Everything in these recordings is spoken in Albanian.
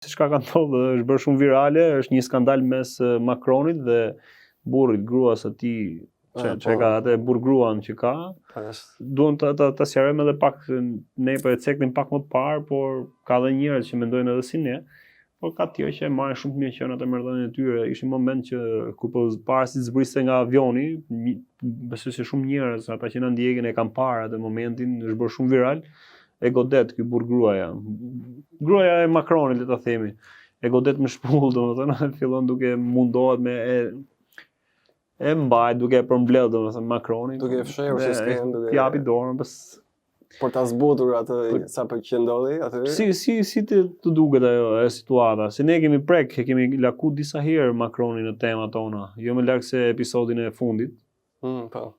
Siç ka ndodhur, është bërë shumë virale, është një skandal mes Macronit dhe burrit, gruas së tij, që ka atë burgruan që ka. Duam ta sqarojmë edhe pak, ne po e ceknim pak më parë, por ka dhe njerëz që mendojnë edhe si ne. Por ka tjerë që marrin shumë të mirë qenë atë marrëdhënien e tyre. Ishte një moment që kur po parasit zbriste nga avioni, besoj se shumë njerëz, ata që na ndjekin e kanë parë atë momentin, është bërë shumë viral. E godet ky burr gruaja. Gruaja e Macronit, le ta themi. E godet me shpull, domethënë, fillon duke mundohet me e mbajt, duke e përmbledh domethënë Macronin. Duke e fshehur se s'ken, duke japi dorën, bas për ta zbutur atë sapo që ndodhi aty. Si të duket ajo situata? Se ne kemi kemi laku disa herë Macronin në temat tona, jo më larg se episodin e fundit. Po.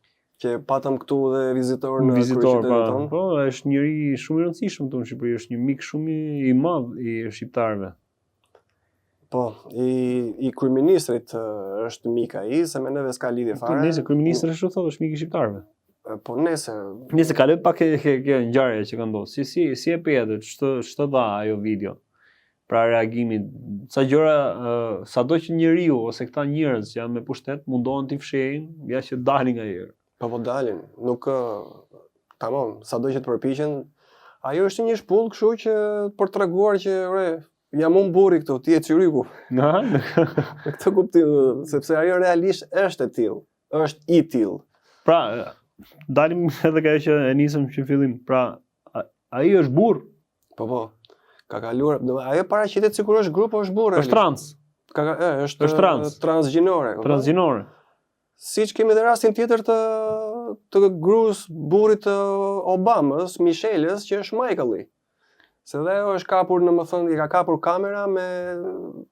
Që patëm këtu dhe vizitor në kryeqytetin tonë. Po, është njëri shumë i rëndësishëm këtu në Shqipëri, është një mik shumë i madh i shqiptarëve. Po, i kryeministrit është mik ai, se me neve s'ka lidhje fare. Nëse kryeministri thotë është mik i shqiptarëve. Po nëse kaloj pak kjo ngjarje që ka ndodhur. Si e petë, ç'të dha ajo video? Pra reagimi, sa gjëra, sado që njeriu ose këta njerëz që janë me pushtet mundohen t'i fshehin, ja që dalin nga herë. Po dalin, nuk tamam, sado që të përpiqen, ajo është një shpull kështu që për treguar që jam unë burri këtu, ti je cyriku. Në këtë kuptim, sepse ajo realisht është e tillë, është i tillë. Pra, dalim edhe ka që e nisëm që fillim. Pra, ai është burr. Po. Ka kaluar, ajo paraqitet sikur është grup, është burr. Është trans. Është transgjinore. Transgjinore. Siç kemi dhe rastin tjetër të gruas burrit të Obamës, Michelle's, që është Michael-i. Se dhe ajo është kapur, i ka kapur kamera me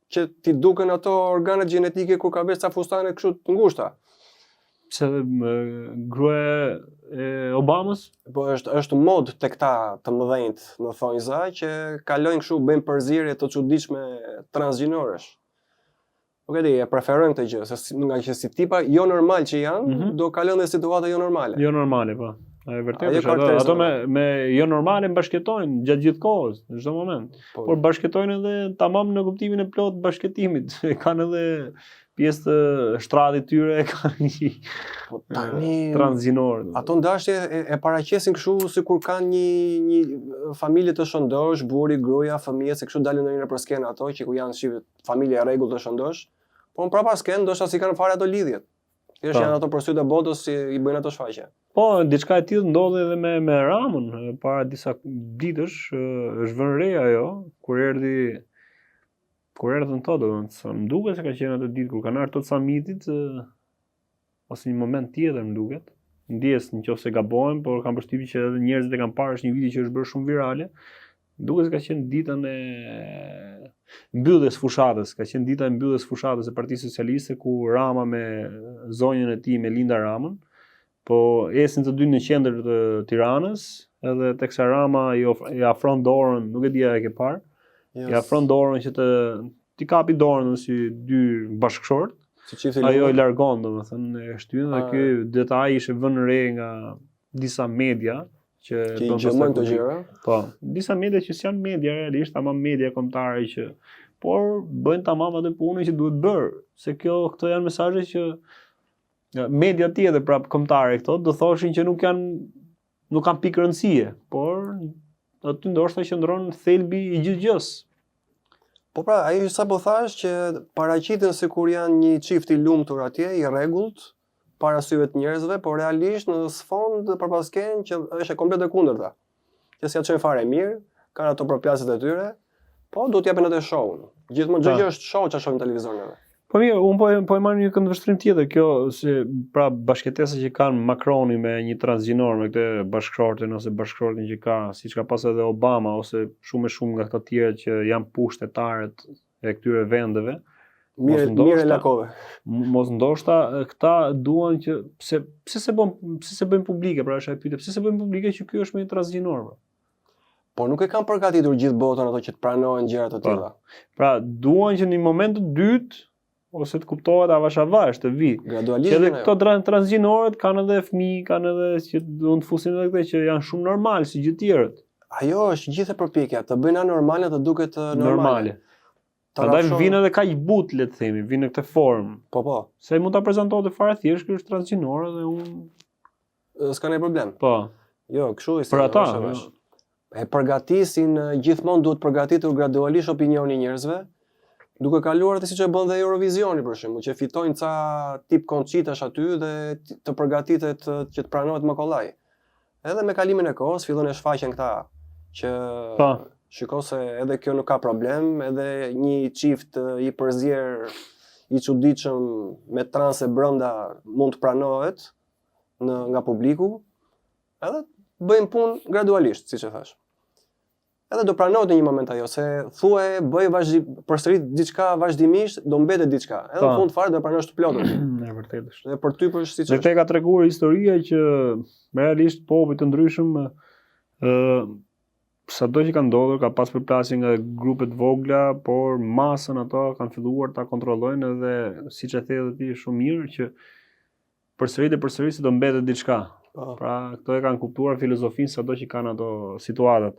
që t'i duken ato organet gjenetike kur ka vesh ca fustane kështu të ngushta. Se gruaja e Obamës? Po është mod tek ta të mëdhenjt në thonjza që kalojnë kështu, bëjnë përzierje të çuditshme transgjinoresh. Nuk e di, e preferojnë këtë gjë, se nga që si tipa jo normal që janë, do kalojnë dhe situata jo normale. Jo normale, po. E vërtet është, ato me jo normale bashkëtojnë gjatë gjithë kohës, në çdo moment. Por bashkëtojnë edhe tamam në kuptimin e plot bashkëtimit. Kanë edhe pjesë të shtratit tyre, kanë një transgjinor. Ato ndashje e paraqesin kështu sikur kanë një familje të shëndosh, burri, gruaja, fëmijët, se kështu dalin ndonjëherë për skenë ato që ku janë familje e rregullt të shëndosh. Po prapa skenë ndoshta si kanë fare ato lidhjet. Thjesht janë ato përsyet e botës si i bëjnë ato shfaqje. Po, diçka e tillë ndodhi edhe me Ramën, para disa ditësh, është vënë re ajo, kur erdhën to, më duket se ka qenë atë ditë kur kanë ardhur të samitit, ose një moment tjetër më duket. Ndjes nëse gabojmë, por kam përshtypjen që edhe njerëzit e kanë parë, është një video që është bërë shumë virale. Duket se ka qenë ditën e mbylljes fushatës, e Partisë Socialiste, ku Rama me zonjën e tij Melinda Ramën, po esin të dy në qendër të Tiranës, edhe teksa Rama i afron dorën, nuk e di a e ke parë, i afron dorën që t'i kapi dorën si dy bashkëshort, ajo i largon, domethënë, e shtyn, dhe ky detaj ishte vënë re nga disa media që gjëmojnë të gjëra. Po, disa media që s'janë media realisht, tamam media kombëtare që por bëjnë tamam atë punën që duhet bërë, se këto janë mesazhe që media tjetër prap kombëtare këto do thoshin që nuk kanë pikë rëndësie, por aty ndoshta qëndron thelbi i gjithë gjës. Po pra, ai sapo thash që paraqiten sikur janë një çift i lumtur atje, i rregullt, para syve të njerëzve, por realisht në sfond përpas skenë që është komplet e kundërta. Që s'ja çojnë fare mirë, kanë ato përplasjet e tyre, po duhet t'japin atë show-un. Gjithmonë çdo gjë është show që shohim në televizor neve. Po mirë, unë po e marr një këndvështrim tjetër, kjo se pra bashkëtesa që kanë Macroni me një transgjinor, me këtë bashkëshortin ose bashkëshortin që ka, siç ka pas edhe Obama ose shumë nga këta tjerë që janë pushtetarët e këtyre vendeve. Mirë lakove. Mos ndoshta këta duan që pse se bëjnë publike, pra është e pyetja, pse se bëjnë publike që ky është me një transgjinor? Po nuk e kanë përgatitur gjithë botën ato që të pranojnë gjëra të tilla. Pra duan që në moment të dytë ose të kuptohet avash të vi. Gradualisht. Që edhe këto transgjinorët kanë edhe fëmijë, kanë edhe që duan të fusin edhe këto që janë shumë normal si gjithë tjerët. Ajo është gjithë përpjekja, të bëjnë anormale të duket normale. Prandaj vinë edhe kaq but, le të themi, vinë në këtë formë. Po. Se mund ta prezantojë fare thjesht që është transgjinore dhe unë s'ka ndonjë problem. Po. Jo, kështu i Për ata. E përgatisin, gjithmonë duhet përgatitur gradualisht opinioni i njerëzve, duke kaluar atë siç e bën dhe Eurovisioni për shembull, që fitojnë ca tip konçitash aty dhe të përgatitet që të pranohet më kollaj. Edhe me kalimin e kohës fillon e shfaqen këta që shiko se edhe kjo nuk ka problem, edhe një çift i përzier i çuditshëm me transe brenda mund të pranohet nga publiku, edhe bëjmë punë gradualisht, siç e thash. Edhe do pranohet në një moment ajo, se thuaj përsërit diçka vazhdimisht, do mbetet diçka. Edhe në fund fare do pranosh të plotën. E vërtetë është. Dhe për ty për siç është. Dhe ka treguar historia që realisht popull të ndryshëm sado që ka ndodhur, ka pas përplasje nga grupe të vogla, por masën ato kanë filluar ta kontrollojnë edhe siç e the edhe ti shumë mirë që përsërit do mbetet diçka. Pra këto e kanë kuptuar filozofinë sado që kanë ato situatat.